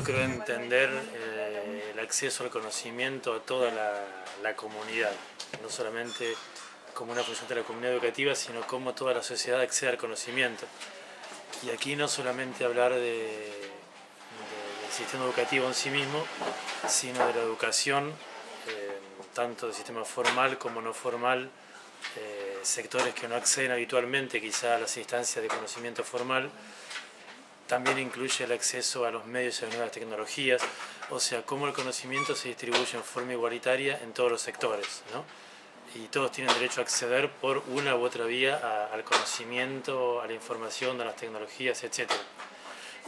yo creo entender el acceso al conocimiento a toda la comunidad, no solamente como una función de la comunidad educativa, sino cómo toda la sociedad accede al conocimiento. Y aquí no solamente hablar del sistema educativo en sí mismo, sino de la educación, tanto del sistema formal como no formal, sectores que no acceden habitualmente quizá a las instancias de conocimiento formal. También incluye el acceso a los medios y a las nuevas tecnologías, o sea, cómo el conocimiento se distribuye en forma igualitaria en todos los sectores, ¿no? Y todos tienen derecho a acceder por una u otra vía al conocimiento, a la información, a las tecnologías, etc.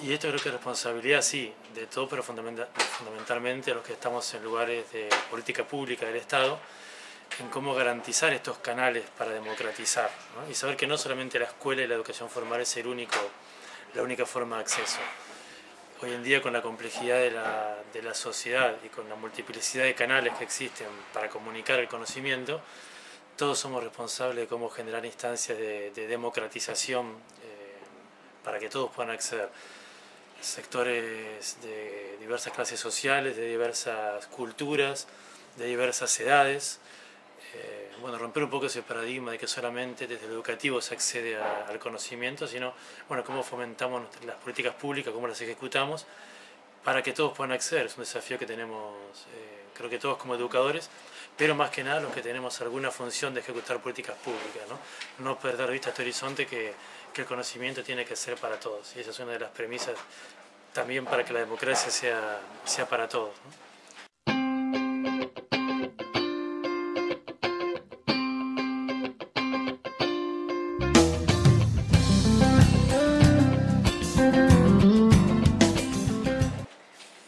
Y esto creo que es responsabilidad, sí, de todos, pero fundamentalmente de los que estamos en lugares de política pública del Estado, en cómo garantizar estos canales para democratizar, ¿no? Y saber que no solamente la escuela y la educación formal es la única forma de acceso. Hoy en día, con la complejidad de la sociedad y con la multiplicidad de canales que existen para comunicar el conocimiento, todos somos responsables de cómo generar instancias de democratización para que todos puedan acceder. Sectores de diversas clases sociales, de diversas culturas, de diversas edades. Bueno, romper un poco ese paradigma de que solamente desde lo educativo se accede al conocimiento, sino, bueno, cómo fomentamos las políticas públicas, cómo las ejecutamos, para que todos puedan acceder. Es un desafío que tenemos, creo que todos como educadores, pero más que nada los que tenemos alguna función de ejecutar políticas públicas, ¿no? No perder de vista este horizonte que el conocimiento tiene que ser para todos. Y esa es una de las premisas también para que la democracia sea para todos, ¿no?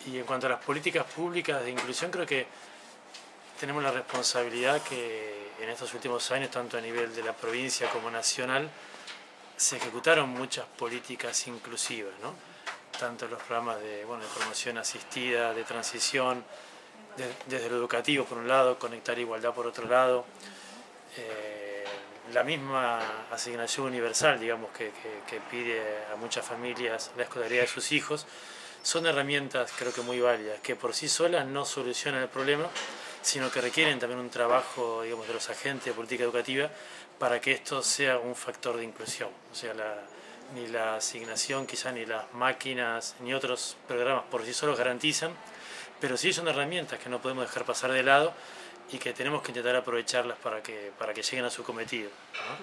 Y en cuanto a las políticas públicas de inclusión, creo que tenemos la responsabilidad que en estos últimos años, tanto a nivel de la provincia como nacional, se ejecutaron muchas políticas inclusivas, ¿no? Tanto los programas de promoción asistida, de transición, desde lo educativo por un lado, conectar igualdad por otro lado, la misma asignación universal, digamos, que pide a muchas familias la escolaridad de sus hijos. Son herramientas, creo que muy válidas, que por sí solas no solucionan el problema, sino que requieren también un trabajo, digamos, de los agentes de política educativa para que esto sea un factor de inclusión. O sea, ni la asignación, quizá ni las máquinas, ni otros programas por sí solos garantizan, pero sí son herramientas que no podemos dejar pasar de lado y que tenemos que intentar aprovecharlas para que lleguen a su cometido, ¿no?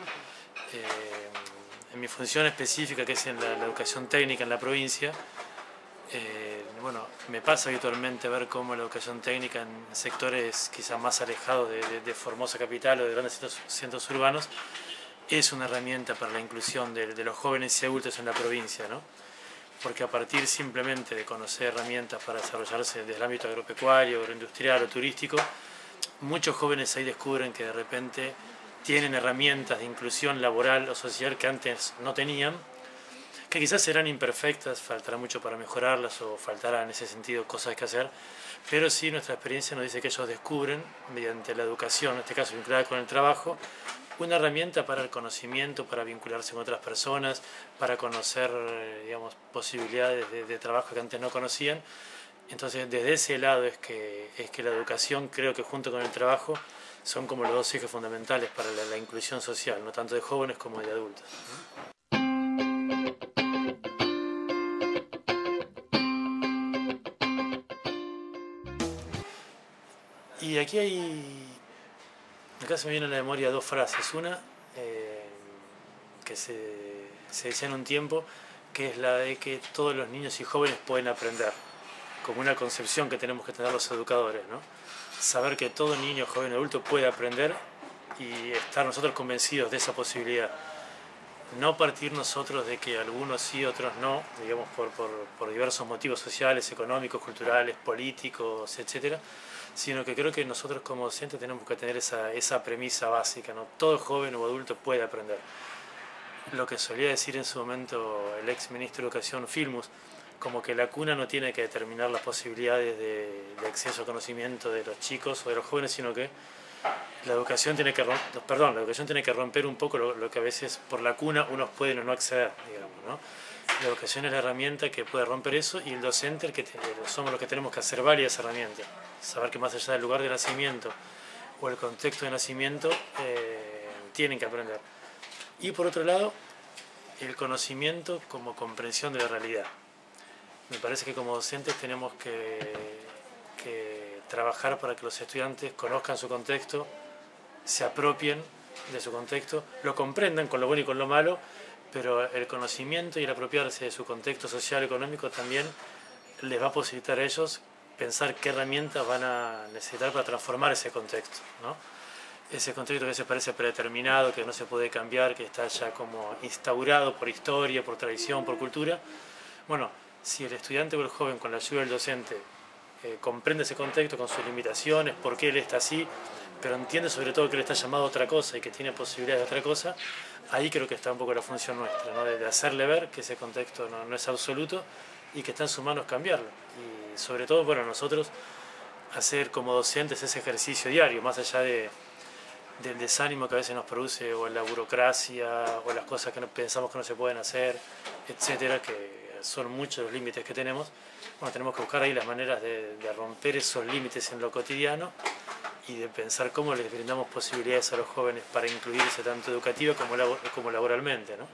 En mi función específica, que es en la educación técnica en la provincia, me pasa habitualmente ver cómo la educación técnica en sectores quizás más alejados de Formosa capital o de grandes centros urbanos es una herramienta para la inclusión de los jóvenes y adultos en la provincia, ¿no? Porque a partir simplemente de conocer herramientas para desarrollarse desde el ámbito agropecuario, agroindustrial o turístico, muchos jóvenes ahí descubren que de repente tienen herramientas de inclusión laboral o social que antes no tenían, que quizás serán imperfectas, faltará mucho para mejorarlas o faltará en ese sentido cosas que hacer, pero sí nuestra experiencia nos dice que ellos descubren, mediante la educación, en este caso vinculada con el trabajo, una herramienta para el conocimiento, para vincularse con otras personas, para conocer, digamos, posibilidades de trabajo que antes no conocían. Entonces, desde ese lado es que la educación, creo que junto con el trabajo, son como los dos ejes fundamentales para la inclusión social, no tanto de jóvenes como de adultos, ¿no? Y aquí acá se me viene a la memoria dos frases. Una que se decía en un tiempo, que es la de que todos los niños y jóvenes pueden aprender, como una concepción que tenemos que tener los educadores, ¿no? Saber que todo niño, joven, adulto puede aprender y estar nosotros convencidos de esa posibilidad. No partir nosotros de que algunos sí, otros no, digamos por diversos motivos sociales, económicos, culturales, políticos, etcétera, sino que creo que nosotros como docentes tenemos que tener esa premisa básica, ¿no? Todo joven o adulto puede aprender. Lo que solía decir en su momento el ex ministro de Educación, Filmus, como que la cuna no tiene que determinar las posibilidades de acceso al conocimiento de los chicos o de los jóvenes, sino que la educación tiene que romper un poco lo que a veces por la cuna unos pueden o no acceder, digamos, ¿no? La educación es la herramienta que puede romper eso, y el docente somos los que tenemos que hacer válida esa herramienta. Saber que más allá del lugar de nacimiento o el contexto de nacimiento, tienen que aprender. Y por otro lado, el conocimiento como comprensión de la realidad. Me parece que como docentes tenemos que trabajar para que los estudiantes conozcan su contexto, se apropien de su contexto, lo comprendan con lo bueno y con lo malo, pero el conocimiento y el apropiarse de su contexto social y económico también les va a posibilitar a ellos pensar qué herramientas van a necesitar para transformar ese contexto, ¿no? Ese contexto que a veces parece predeterminado, que no se puede cambiar, que está ya como instaurado por historia, por tradición, por cultura. Bueno, si el estudiante o el joven, con la ayuda del docente, comprende ese contexto con sus limitaciones, por qué él está así, pero entiende sobre todo que él está llamado a otra cosa y que tiene posibilidades de otra cosa, ahí creo que está un poco la función nuestra, ¿no? De hacerle ver que ese contexto no es absoluto y que está en sus manos cambiarlo. Y sobre todo, bueno, nosotros hacer como docentes ese ejercicio diario, más allá del desánimo que a veces nos produce, o la burocracia, o las cosas que pensamos que no se pueden hacer, etcétera, que son muchos los límites que tenemos. Bueno, tenemos que buscar ahí las maneras de romper esos límites en lo cotidiano y de pensar cómo les brindamos posibilidades a los jóvenes para incluirse tanto educativa como laboralmente, ¿no?